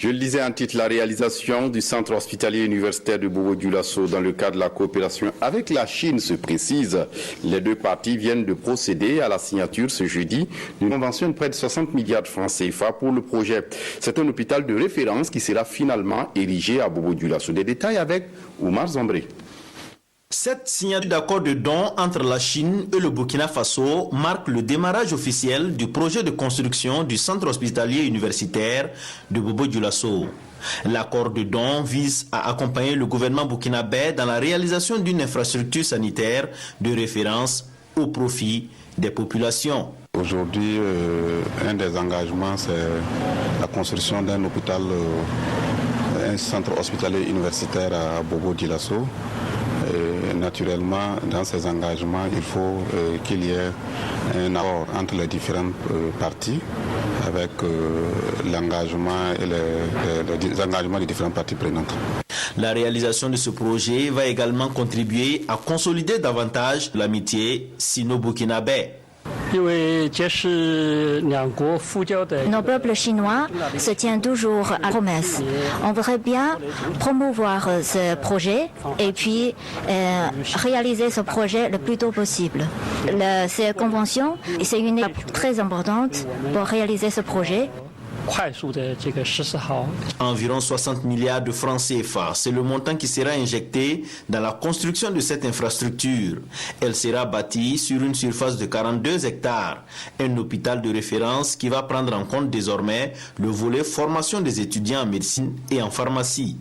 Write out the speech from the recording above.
Je le disais en titre, la réalisation du centre hospitalier universitaire de Bobo-Dioulasso dans le cadre de la coopération avec la Chine se précise. Les deux parties viennent de procéder à la signature ce jeudi d'une convention de près de 60 milliards de francs CFA pour le projet. C'est un hôpital de référence qui sera finalement érigé à Bobo-Dioulasso. Des détails avec Oumar Zambré. Cette signature d'accord de don entre la Chine et le Burkina Faso marque le démarrage officiel du projet de construction du centre hospitalier universitaire de Bobo-Dioulasso. L'accord de don vise à accompagner le gouvernement burkinabé dans la réalisation d'une infrastructure sanitaire de référence au profit des populations. Aujourd'hui, un des engagements, c'est la construction d'un hôpital, un centre hospitalier universitaire à Bobo-Dioulasso. Naturellement, dans ces engagements, il faut qu'il y ait un accord entre les différentes parties avec l'engagement et les engagements des différentes parties prenantes. La réalisation de ce projet va également contribuer à consolider davantage l'amitié sino-burkinabé. Nos peuples chinois se tiennent toujours à la promesse. On voudrait bien promouvoir ce projet et puis réaliser ce projet le plus tôt possible. Cette convention, c'est une étape très importante pour réaliser ce projet. Environ 60 milliards de francs CFA, c'est le montant qui sera injecté dans la construction de cette infrastructure. Elle sera bâtie sur une surface de 42 hectares. Un hôpital de référence qui va prendre en compte désormais le volet formation des étudiants en médecine et en pharmacie.